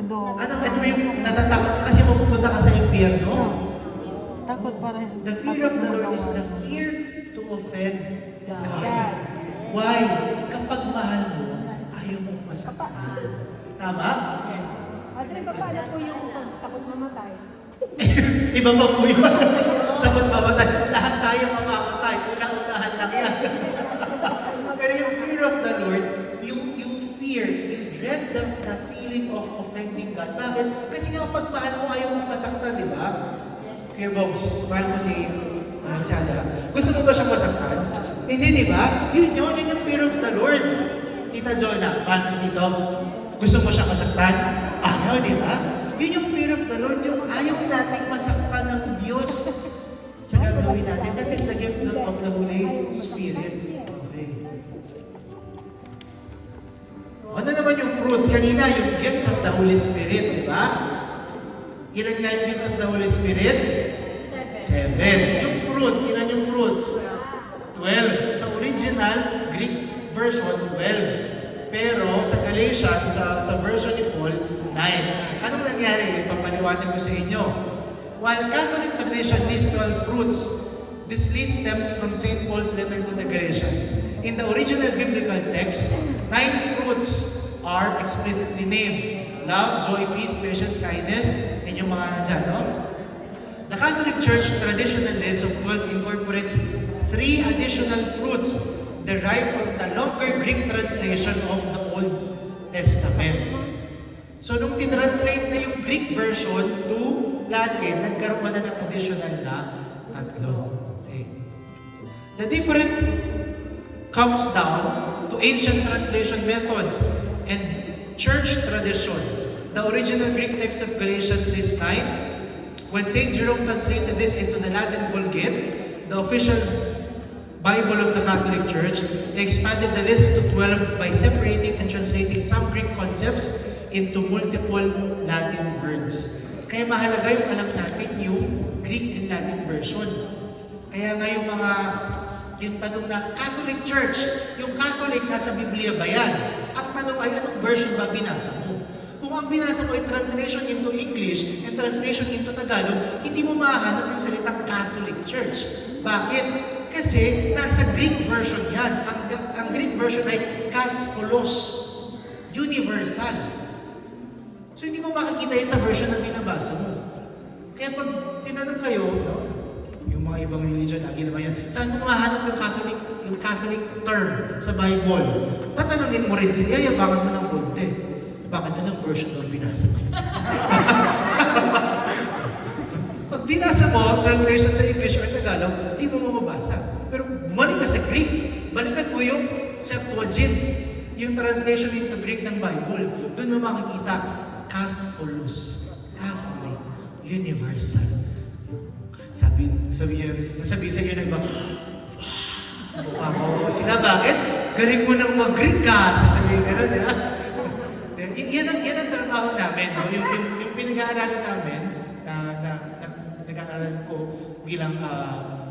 do. Ano? Ito ba yung natatakot ka kasi mapupunta ka sa impyerno? Takot para. The fear of the Lord is the fear to offend God. Why? Kapag mahal mo, ayaw mong masaktan. Tama? Yes. Padre, paano po yung takot mamatay? Iba pa po yun. Takot mamatay. Lahat tayo mamamatay. Una-unahan lang yan. Pero yung fear of the Lord, yung fear, you dread the feeling of offending God. Bakit? Kasi nga pag mahal mo, ayaw mong masaktan, di ba? Kuya Bogs, mahal mo si Shada. Gusto mo ba siyang masaktan? Hindi, di ba? Yun yung fear of the Lord. Tita Jonah, mahal mo si Tito? Gusto mo siyang masaktan? Ayaw, di ba? Yun yung fear of the Lord, yung ayaw nating masaktan ng Diyos sa gagawin natin. That is the gift of the Holy Spirit. Okay. Ano naman yung fruits? Kanina, yung gifts of the Holy Spirit, di ba? Ilan nga yung gifts of the Holy Spirit? 7. Yung fruits, ilan yung fruits? 12. Sa original Greek version, 12. Pero sa Galatians, sa version ni Paul, 9. Anong nangyari? Papaliwanag ko sa inyo. While Catholic tradition lists 12 fruits, this list stems from St. Paul's letter to the Galatians. In the original biblical text, 9 fruits are explicitly named. Love, joy, peace, patience, kindness, and yung mga nandyan, no? The Catholic Church traditional list of 12 incorporates 3 additional fruits derived from the longer Greek translation of the Old Testament. So, nung tinranslate na yung Greek version to Latin, nagkaroon na ng additional na 3. Okay. The difference comes down to ancient translation methods and church tradition. The original Greek text of Galatians lists 9. When St. Jerome translated this into the Latin Vulgate, the official Bible of the Catholic Church, he expanded the list to 12 by separating and translating some Greek concepts into multiple Latin words. Kaya mahalaga yung alam natin yung Greek and Latin version. Kaya nga yung tanong na Catholic Church, yung Catholic nasa Biblia ba yan? Ang tanong ay anong version ba binasa mo? Kung ang binasa mo ay translation into English and translation into Tagalog, hindi mo mahanap yung salitang Catholic Church. Bakit? Kasi nasa Greek version yan. Ang Greek version ay Katholos, universal. So hindi mo makikita yan sa version na binabasa mo. Kaya pag tinanong kayo, no, yung mga ibang religion, lagi naman yan, saan mo mahanap yung Catholic term sa Bible? Tatanungin mo rin sila, yabangan mo ng konti. Bakit anong version ang binasa mo? Pag binasa mo, translation sa English or Tagalog, hindi mo mababasa. Pero bumalik ka sa Greek, balikan mo yung Septuagint, yung translation into Greek ng Bible. Doon mo makikita, Katholos, Catholic, universal. Sabihin sa iyo ng iba, wow, sila, bakit? Galing mo nang mag-Greek ka, sasabihin ka nun, ha? Yan ang trabaho namin, no? Yung pinag-aaralan namin, nag-aaralan ko bilang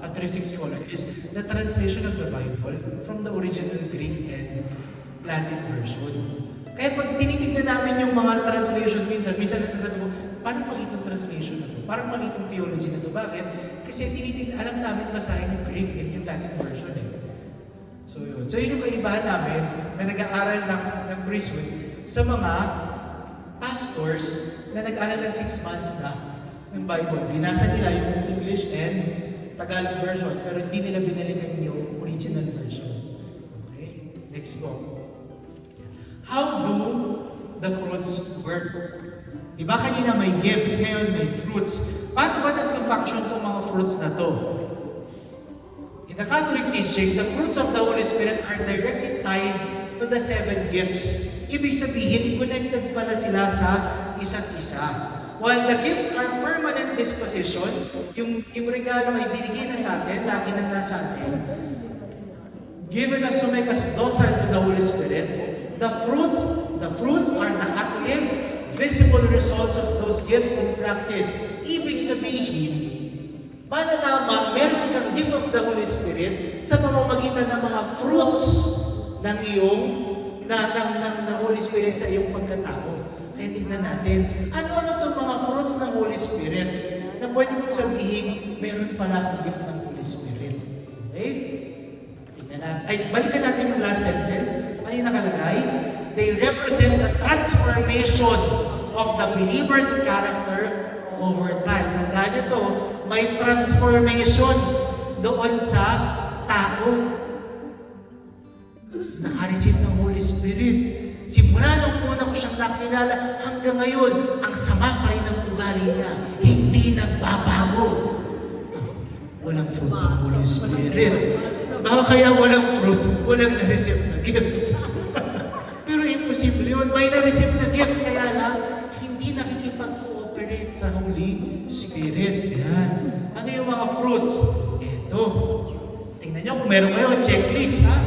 patristic scholar is the translation of the Bible from the original Greek and Latin version. Kaya pag tinitignan namin yung mga translation minsan nasasabi ko, paano mali itong translation na to? Parang mali itong theology na to. Bakit? Kasi alam namin basahin yung Greek and yung Latin version eh. So yun yung kaibahan namin na nag-aaral ng priesthood sa mga pastors na nag-aaral lang 6 months na ng Bible. Binasa nila yung English and Tagalog version pero hindi nila binalikan yung original version. Okay? Next go. How do the fruits work? Diba kanina may gifts, ngayon may fruits. Paano ba nag-function itong mga fruits na to? In the Catholic teaching, the fruits of the Holy Spirit are directly tied to the 7 gifts. Ibig sabihin, connected pala sila sa isa't isa. While the gifts are permanent dispositions, yung regalo ay binigay na sa atin, lagi na nasa atin, given us to make us docile to the Holy Spirit, the fruits are the active, visible results of those gifts in practice. Ibig sabihin, malalaman meron kang gift of the Holy Spirit sa pamamagitan ng mga fruits ng iyong ng Holy Spirit sa iyong pagkatao. Kaya tignan natin, ano itong mga fruits ng Holy Spirit na pwede mong sabihin, meron pala akong gift ng Holy Spirit. Okay? Tignan natin. Balikan natin yung last sentence. Ano yung nakalagay? They represent the transformation of the believer's character over time. Tandaan ito, may transformation doon sa tao. Naka-receive ng Holy Spirit. Simula nung una ko siyang nakilala hanggang ngayon, ang sama pa rin ng ugali niya. Hindi nagbabago. Walang fruits ang Holy Spirit. Baka kaya walang fruits, walang na-receive na gift. Pero imposible yun. May na-receive na gift, kaya lang, hindi nakikipag-cooperate sa Holy Spirit. Yan. Ano yung mga fruits? Ito. Tingnan nyo kung meron kayo, checklist, ha?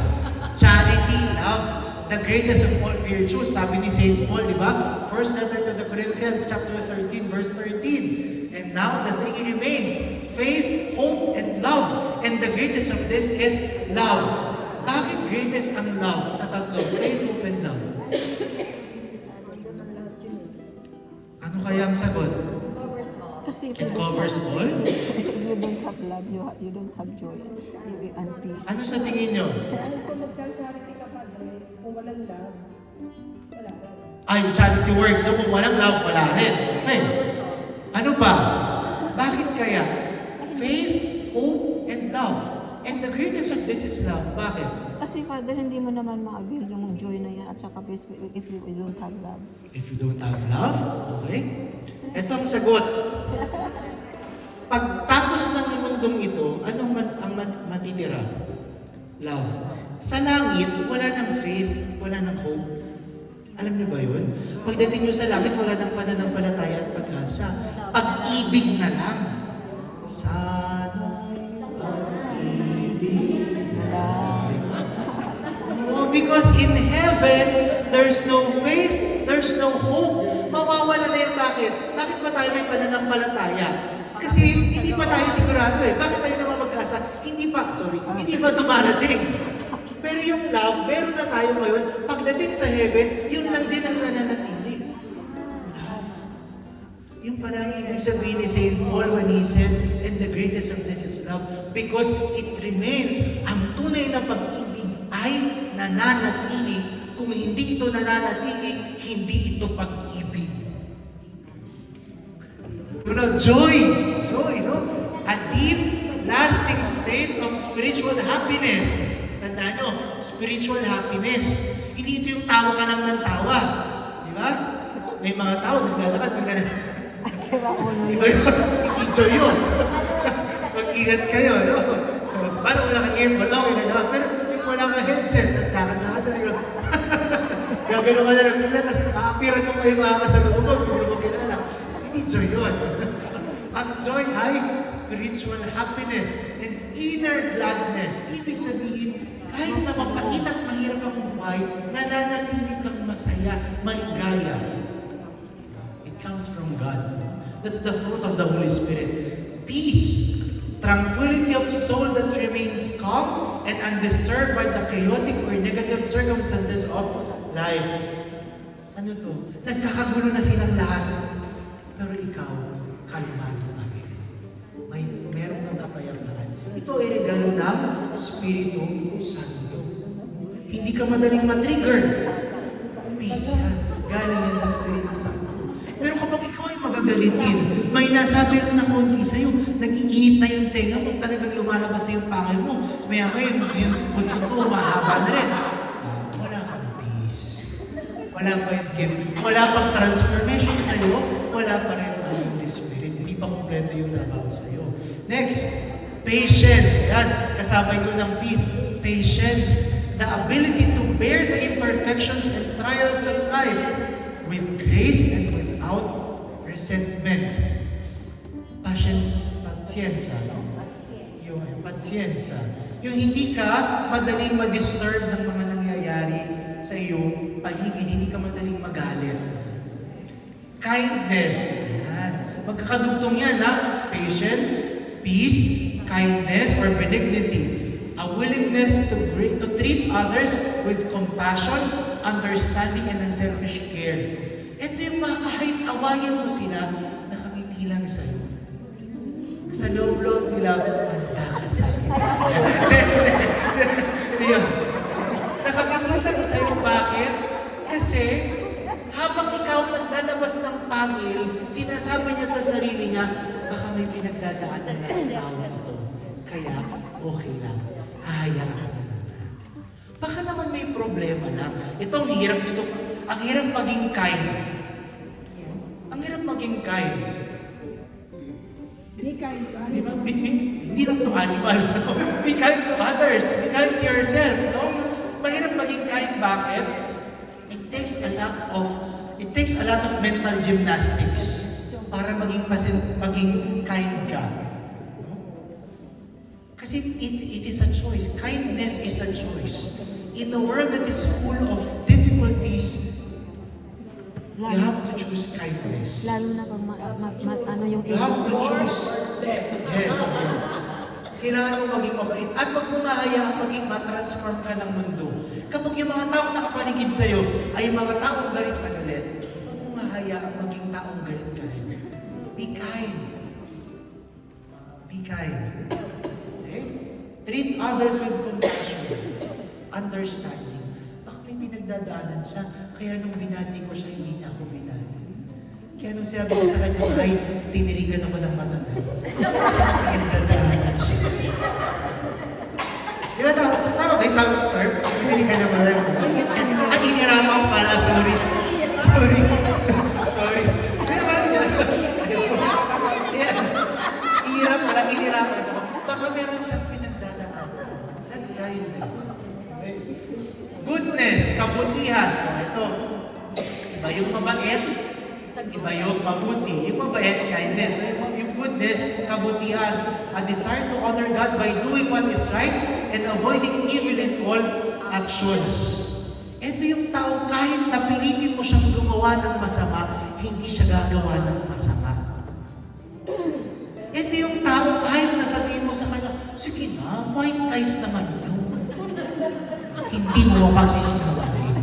Charity, love, the greatest of all virtues. Sabi ni St. Paul, di ba? First letter to the Corinthians, chapter 13, verse 13. And now the 3 remains, faith, hope, and love. And the greatest of this is love. Bakit greatest ang love sa tatlo? Faith, hope, and love. Ano kaya ang sagot? Kasi It covers all? if you don't have love, you don't have joy and peace. Ano sa tingin nyo? Ano kung nag-charity ka, Padre, kung walang love, wala. Ay, charity works. So kung walang love, wala rin. Okay. Ano pa? Bakit kaya? Faith, hope, and love. And the greatest of this is love. Bakit? Kasi Father, hindi mo naman ma-avail yung joy na yan at saka peace if you don't have love. If you don't have love, okay? Ito ang sagot. Pagtapos ng mundong ito, anong ang matitira? Love. Sa langit, wala ng faith, wala ng hope. Alam niyo ba yun? Pagdating niyo sa langit, wala ng pananampalataya at pag-asa. Pag-ibig na lang. Sana'y pag-ibig na lang. Oh, because in heaven, there's no faith, there's there's no hope. Mawawala na yan. Bakit? Bakit ba tayo may pananampalataya? Kasi hindi pa tayo sigurado eh. Bakit tayo naman mag-asa? Hindi pa dumarating. Pero yung love, meron na tayo ngayon. Pagdating sa heaven, yun lang din ang nananatili. Love. Yung parang ibig sabihin ni St. Paul when he said, and the greatest of this is love, because it remains. Ang tunay na pag-ibig ay nananatili. Kung hindi ito nananatili, hindi ito pag-ibig. Joy, no? A deep, lasting state of spiritual happiness. Tandaan nyo, spiritual happiness. Hindi ito yung tawa ka lang ng tawa. Di ba? May mga tao, naglalakad, Sira ulo Iba yun, hindi joy yun. Mag-ingat kayo, no? Paano wala kang earbud? Okay na naman. Pero yung wala kang headset, tapos lakad-lakad na rin. Gagano ka na lang nila, tapos aapiran mo kayo makakasalubog, hindi mo kilala. Hindi joy yun. Ang joy ay spiritual happiness and inner gladness. Ibig sabihin, kahit na mapait at mahirap ang buhay, nananatili kang masaya, maligaya. It comes from God. That's the fruit of the Holy Spirit. Peace, tranquility of soul that remains calm and undisturbed by the chaotic or negative circumstances of life. Ano to? Nagkakagulo na silang lahat. Pero ikaw, kalmado ka rin. Meron kang kapayapaan. Ito ay regalo ng Espiritu Santo. Hindi ka madaling matrigger. Peace yan. Galing yan sa Espiritu Santo. Pero kapag ikaw ay magagalitin, may nasabi rin na konti sa'yo, nag-iinit na yung tenga mo, talagang lumalabas na yung pangil mo. So maya-maya yung buntot mo, mahaba na rin. Wala kang peace. Wala pa yung gift. Wala pang transformation sa'yo. Wala pa rin ang Holy Spirit. Hindi pa kompleto yung trabaho sa'yo. Next, patience. Ayan, kasama ito ng peace. Patience. The ability to bear the imperfections and trials of life with grace and without resentment. Patience, patsiensa. Yung patsiensa. Yung hindi ka madaling ma-disturb ng mga nangyayari sa iyong paligid. Hindi ka madaling magalit. Kindness. Yan. Magkakadugtong yan, ha? Patience, peace, kindness, or benignity. A willingness to treat others with compassion, understanding, and unselfish care. Ito yung mga kahit awayan mo sila, nakangiti lang sa'yo. Sa loob-loob nila, handa ka sa'yo. Nakangiti lang sa'yo. Bakit? Kasi, habang ikaw naglalabas ng pangil, sinasabi niya sa sarili niya, baka may pinagdadaanan na ang tao ito. Kaya, okay lang. Hahayaan mo na. Baka naman may problema lang. Itong hirap nito. Ang hirap maging kind. Ang hirap maging kind. Be kind to Di ba? animals. Hindi lang to animals. No? Be kind to others. Be kind to yourself. No? Mahirap maging kind. Bakit? It takes a lot of mental gymnastics para maging kind ka. No? Kasi it is a choice. Kindness is a choice. In a world that is full of difficulties, you have to choose kindness. Lalo na pag ano yung You have to choose. Yes. Kailangan mo maging mabait. At wag mo mahayaan maging matransform ka ng mundo. Kapag yung mga taong nakapaligid sa'yo ay mga taong galit na galit, wag mo mahayaan maging taong galit ka rin. Be kind. Be kind. Okay? Treat others with compassion. Understanding. Baka may pinagdadaanan siya, kaya nung binati ko siya, hindi niya ako binati. Kaya nung sinabi ko sa kanya, ay, tinirigan ako ng matanggal. Kasi pinagdadaanan siya. Di ba tama ba yung tamang term? Tinirigan ng matanggal. At inirama ko pala, sorry. Sorry. Pero parang yun. Inirama ko. Baka meron siyang pinagdadaanan. That's kindness. Okay? Goodness, kabutihan. Ito. Iba yung mabait, iba yung mabuti. Yung mabait, kindness. So, yung goodness, kabutihan. A desire to honor God by doing what is right and avoiding evil in all actions. Ito yung tao, kahit napilitin mo siyang gumawa ng masama, hindi siya gagawa ng masama. Ito yung tao, kahit nasabihin mo sa kanya, sige na, white lies naman yun. Hindi mo mapagsisinungaling.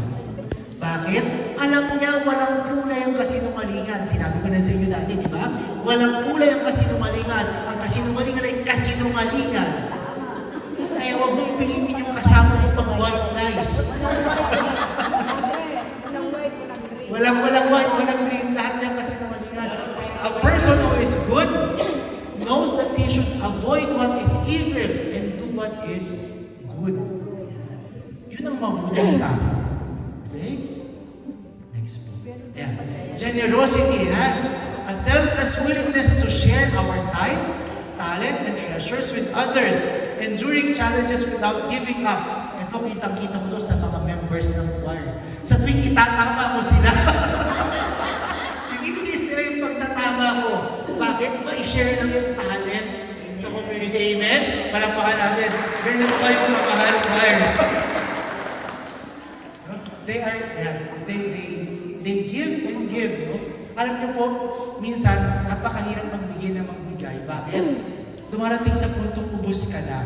Bakit? Alam niya, walang kulay ang kasinungalingan. Sinabi ko na sa inyo dati, di ba? Walang kulay ang kasinungalingan. Ang kasinungalingan ay kasinungalingan. Kaya huwag mong pilitin yung kasama mo pag white lies. Walang white, walang green. Walang white, walang green. Lahat niya kasinungalingan. A person who is good knows that he should avoid what is evil and do what is good. Yan. Yun ang mabuting tao. Okay? Next po. Yan. Generosity, ha? A selfless willingness to share our time, talent, and treasures with others, enduring challenges without giving up. Ito, kitang-kita ko to sa mga members ng choir. Sa tuwing itatama ko sila, hindi sila yung pagtatama ko. Bakit? Ma-share lang yung talent sa community. Amen? Palakpakan natin. Ganyan po kayong kamahal choir. They are, yan, they give and give, no? Alam niyo po, minsan, napakahirap magbigay na magbigay. Bakit? Dumarating sa puntong ubos ka na.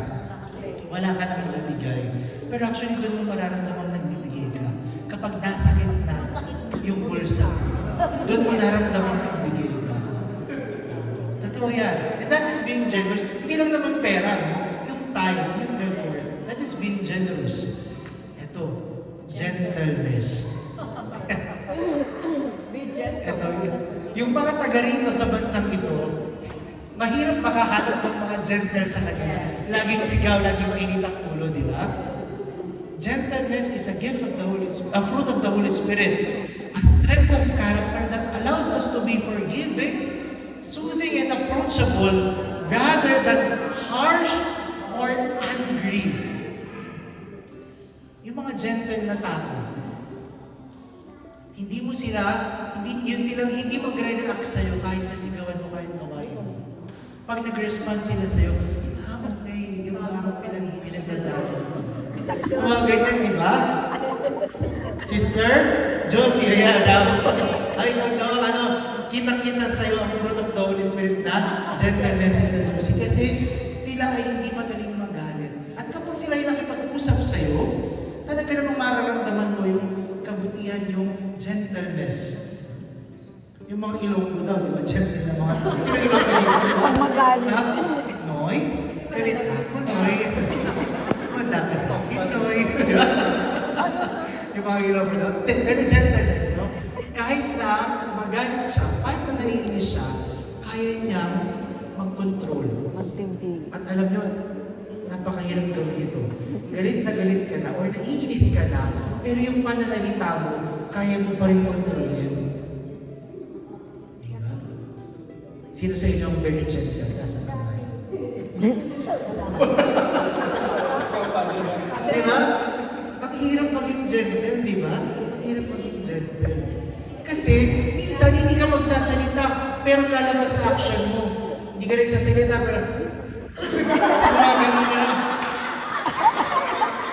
Wala ka nang magbigay. Pero actually, doon mo mararamdaman nagbibigay ka. Kapag nasakit na yung bulsa, doon mo naramdaman nagbigay ka. Totoo yan. And that is being generous. Hindi lang naman pera, no? Yung time, yung effort. That is being generous. Ito, gentleness. Be gentle. Ito, yung mga taga rito sa bansang ito, mahirap makahanap ng mga gentle sa kanila. Laging sigaw, laging mainit ang ulo, di ba? Gentleness is a gift of the Holy Spirit, a fruit of the Holy Spirit, a strength of character that allows us to be forgiving, soothing, and approachable rather than harsh or angry. Yung mga gentle na tao, hindi hindi magre-react sa'yo kahit nasigawan mo, kahit nawain mo. Pag nag-respond sila sa'yo, okay, yung mga ako pinagdadaan. Mga ganyan, di ba? Sister, Josie, ayan daw. Ay, kitang-kita sa'yo ang fruit of the Holy Spirit na gentleness in the Josie. Kasi sila ay hindi madaling magalit. At kapag sila ay nakipag-usap sa'yo, talaga namang mararamdaman mo yung kabutihan, yung gentleness. Yung mga Ilonggo daw, di ba? Gentle na mga tao. Sino di ba kayo? Pag magalit. Ha? Noy? Galit ako, Noy. Manda ka sa akin, Noy. Di ba? Yung mga Ilonggo daw. Pero gentleness, no? Kahit na magalit siya, kahit na naiinis siya, kaya niyang mag-control. Magtimpig. At alam nyo, napakahirap gawin ito. Galit na galit ka na or naiinis ka na, pero yung pananalita mo, kaya mo pa rin kontrolin. Diba? Sino sa inyo ang very gentle? Nasa kamay. Diba? Ang hirap maging gentle, diba? Ang hirap maging gentle. Kasi, minsan hindi ka magsasalita, pero lalabas sa action mo. Hindi ka nagsasalita, pero ganun ka lang.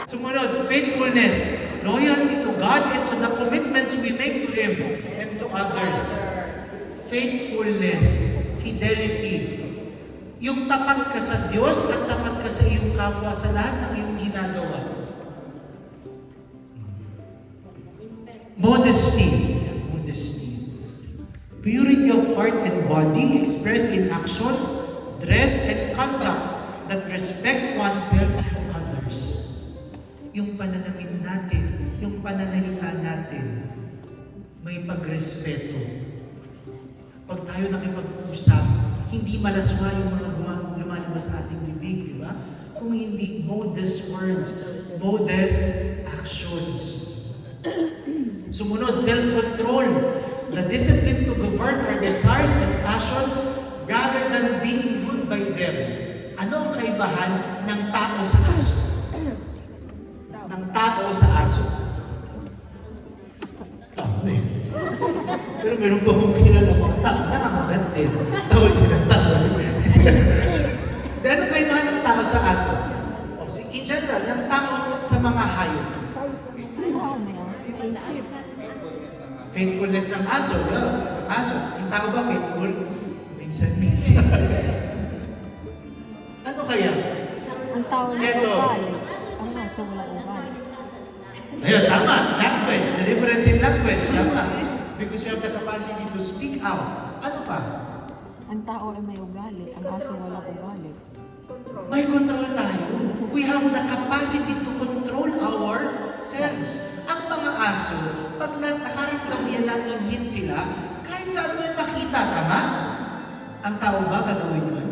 Sumunod, faithfulness. Loyalty to God and to the commitments we make to Him and to others. Faithfulness. Fidelity. Yung tapat ka sa Diyos at tapat ka sa iyong kapwa sa lahat ng iyong ginagawa. Modesty. Modesty. Purity of heart and body expressed in actions, dress, and conduct that respect oneself and others. Yung pananamit natin, yung pananalita natin, may pagrespeto. Pag tayo nakipag-usap, hindi malaswa yung mga lumalabas sa ating bibig, di ba? Kung hindi modest words, modest actions. Sumunod, self-control. The discipline to govern our desires and passions rather than being ruled by them. Ano ang kaibahan ng tao sa aso? Ng tao sa aso. Tao eh. Pero meron ba kong kilala mga tao? Nakakagat din. Tawag din ang tao. Ano kaibahan ng tao sa aso? In general, ng tao sa mga hayop. tao may isip. Faithfulness ng aso. Yeah, ang aso. Yung tao ba faithful? Minsan. Ano kaya? Ang tao na sa Eto. ugali. Ang aso walang ugali. Ayun, tama. Language. The difference in language. Tama. Because we have the capacity to speak out. Ano pa? Ang tao ay may ugali. Ang aso walang ugali. May control tayo. We have the capacity to control ourselves. Ang mga aso, pag nakaramdam yan na inhit sila, kahit saan mo yan makita, tama? Ang tao ba gagawin yun?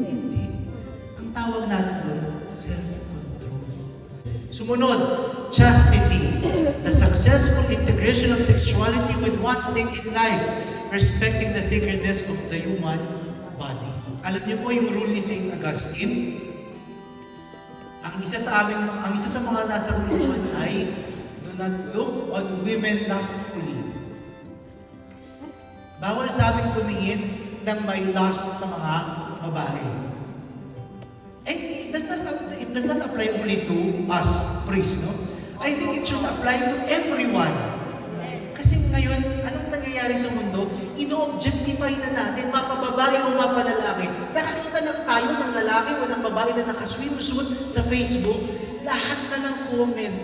Hindi. Ang tawag natin doon, self-control. Sumunod, chastity. The successful integration of sexuality with one's state in life, respecting the sacredness of the human body. Alam niyo po yung rule ni St. Augustine? Ang isa sa mga nasa rule naman ay, do not look on women lustfully. Bawal sa aming tumingin ng may lust sa mga babae. And it does not apply only to us, priests, no? I think it should apply to everyone. Kasi ngayon, anong nangyayari sa mundo? Ino-objectify na natin, mapababae o mapalalaki. Nakakita lang tayo ng lalaki o ng babae na naka-swimsuit sa Facebook, lahat na ng comment,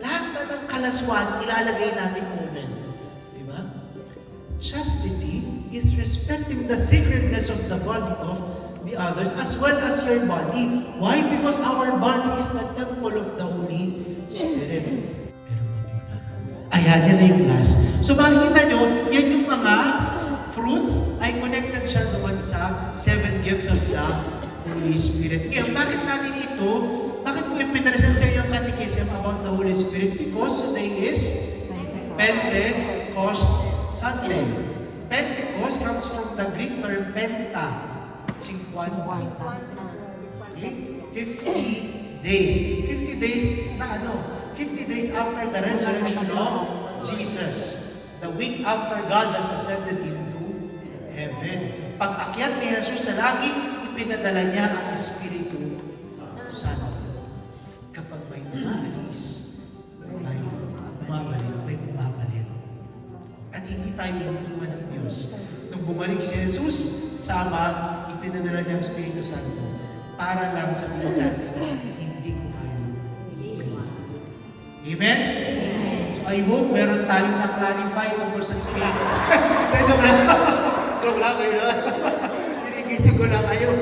lahat na ng kalaswan, ilalagay natin comment. Di ba? Chastity is respecting the sacredness of the body of the others as well as your body. Why? Because our body is the temple of the Holy Spirit. Ayan, yan na yung last. So makikita nyo, yan yung mga fruits ay connected siya doon sa 7 gifts of the Holy Spirit. Ngayon, bakit natin ito? Bakit ko ipinarasan sa inyo yung catechism about the Holy Spirit? Because today is Pentecost Sunday. Pentecost comes from the Greek term penta, 50. Okay? 50 days. 50 days na ano? 50 days after the resurrection of Jesus. The week after God has ascended into heaven. Pag-akyat ni Jesus sa langit, ipinadala niya ang Espiritu Santo. Kapag may umaalis, may bumabalik, may bumabalik. At hindi tayo iniiwan ng Diyos. Nung bumalik si Jesus sa Ama, ipinadala niya ang Espiritu Santo para lang sabihin sa atin, hindi ko kayo iniiwan. Amen? So I hope meron tayong na-clarify tungkol sa Spirit. Joke lang kayo na. Ginigising ko lang kayo.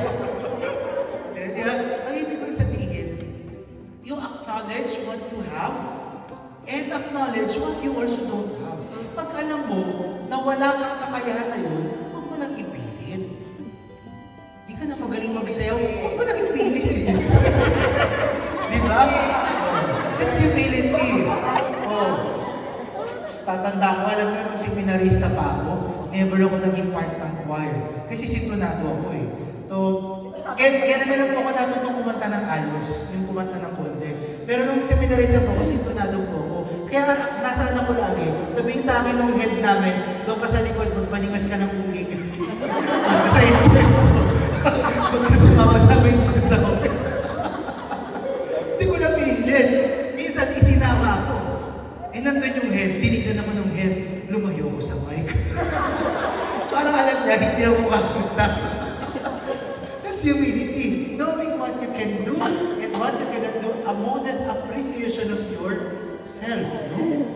Di ba? Ang ibig ko sabihin, you acknowledge what you have and acknowledge what you also don't have. Pag alam mo na wala kang kakayahan na yun, huwag mo nang ipilit. Di ka na magaling magsayaw, huwag mo nang ipilit. Di ba? That's humility. Oh. Tatanda ko, alam mo nung seminarista pa ako, never ako naging part ng choir. Kasi sintonado ako eh. So, kaya naman lang po ako natutong kumanta ng ayos, yung kumanta ng konti. Pero nung seminarista po ako, sintonado po ako. Kaya nasaan ako lagi. Sabihin sa akin nung head namin, doon ka sa likod, magpaningas ka ng ulig. Sa incense. Kasi mama sabi dito sa choir. Hindi ko napilit. Minsan isinama ako. Eh nandun yung head, tinignan naman ng head, lumayo ko sa mic. Para alam niya, hindi ako makakita. That's humility. Knowing what you can do and what you cannot do, a modest appreciation of yourself. No?